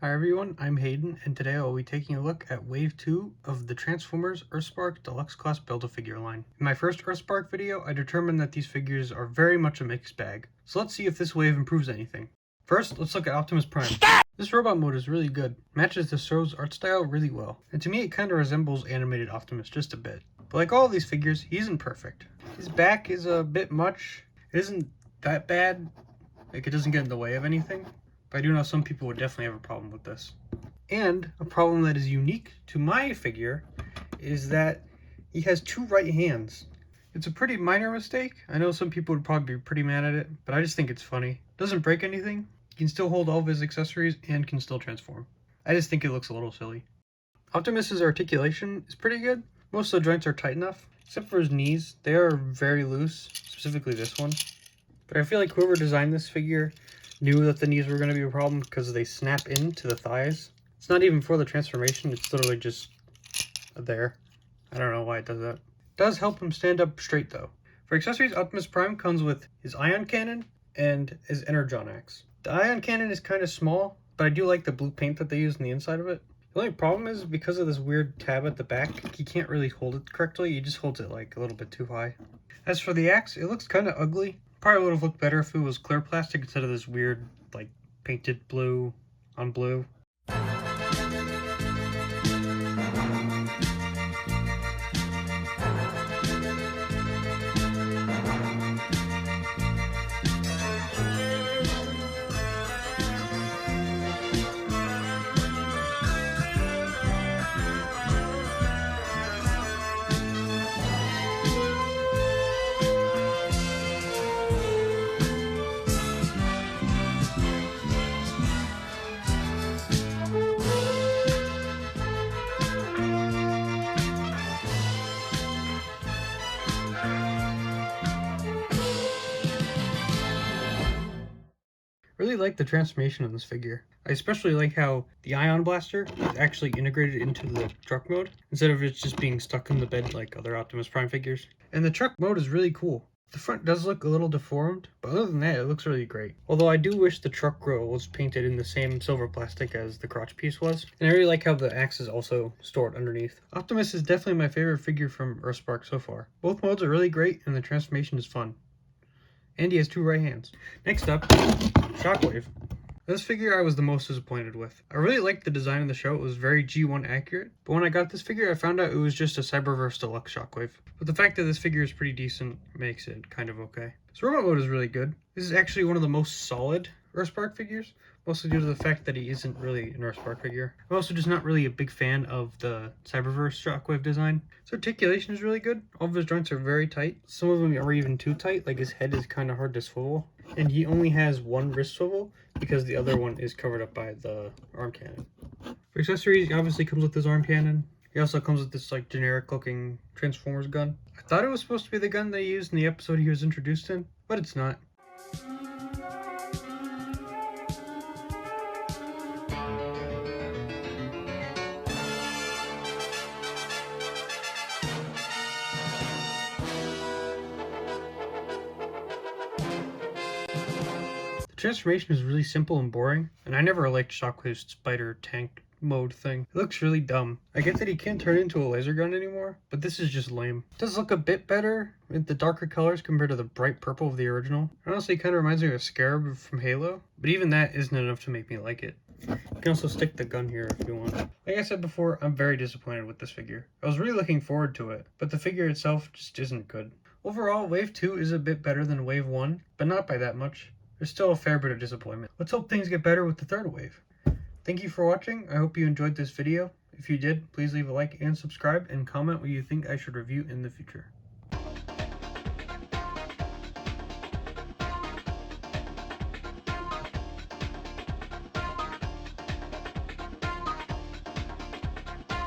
Hi everyone, I'm Hayden, and today I'll be taking a look at Wave 2 of the Transformers Earthspark Deluxe Class Build-A-Figure line. In my first Earthspark video, I determined that these figures are very much a mixed bag. So let's see if this wave improves anything. First, let's look at Optimus Prime. This robot mode is really good, matches the show's art style really well, and to me it kinda resembles animated Optimus just a bit. But like all of these figures, he isn't perfect. His back is a bit much. It isn't that bad, like it doesn't get in the way of anything. But I do know some people would definitely have a problem with this. And a problem that is unique to my figure is that he has two right hands. It's a pretty minor mistake. I know some people would probably be pretty mad at it, but I just think it's funny. It doesn't break anything. He can still hold all of his accessories and can still transform. I just think it looks a little silly. Optimus's articulation is pretty good. Most of the joints are tight enough, except for his knees. They are very loose, specifically this one. But I feel like whoever designed this figure knew that the knees were going to be a problem because they snap into the thighs. It's not even for the transformation, it's literally just there. I don't know why it does that. It does help him stand up straight though. For accessories, Optimus Prime comes with his ion cannon and his energon axe. The ion cannon is kind of small, but I do like the blue paint that they use on the inside of it. The only problem is because of this weird tab at the back, he can't really hold it correctly. He just holds it like a little bit too high. As for the axe, it looks kind of ugly. Probably would have looked better if it was clear plastic instead of this weird, like, painted blue on blue. Really like the transformation of this figure. I especially like how the ion blaster is actually integrated into the truck mode instead of it just being stuck in the bed like other Optimus Prime figures. And the truck mode is really cool. The front does look a little deformed, but other than that, it looks really great. Although I do wish the truck grill was painted in the same silver plastic as the crotch piece was. And I really like how the axe is also stored underneath. Optimus is definitely my favorite figure from Earthspark so far. Both modes are really great and the transformation is fun. And he has two right hands. Next up, Shockwave. This figure I was the most disappointed with. I really liked the design of the show, it was very G1 accurate, but when I got this figure I found out it was just a Cyberverse Deluxe Shockwave. But the fact that this figure is pretty decent makes it kind of okay. So robot mode is really good. This is actually one of the most solid Earthspark figures, mostly due to the fact that he isn't really an Earthspark figure. I'm also just not really a big fan of the Cyberverse Shockwave design. His articulation is really good. All of his joints are very tight. Some of them are even too tight, like his head is kind of hard to swivel. And he only has one wrist swivel because the other one is covered up by the arm cannon. For accessories, he obviously comes with his arm cannon. He also comes with this like generic looking Transformers gun. I thought it was supposed to be the gun they used in the episode he was introduced in, but it's not. The transformation is really simple and boring, and I never liked Shockwave's spider tank mode thing. It looks really dumb. I get that he can't turn into a laser gun anymore, but this is just lame. It does look a bit better with the darker colors compared to the bright purple of the original. It honestly kind of reminds me of a Scarab from Halo, but even that isn't enough to make me like it. You can also stick the gun here if you want. Like I said before, I'm very disappointed with this figure. I was really looking forward to it, but the figure itself just isn't good. Overall, Wave 2 is a bit better than Wave 1, but not by that much. There's still a fair bit of disappointment. Let's hope things get better with the third wave. Thank you for watching. I hope you enjoyed this video. If you did, please leave a like and subscribe and comment what you think I should review in the future.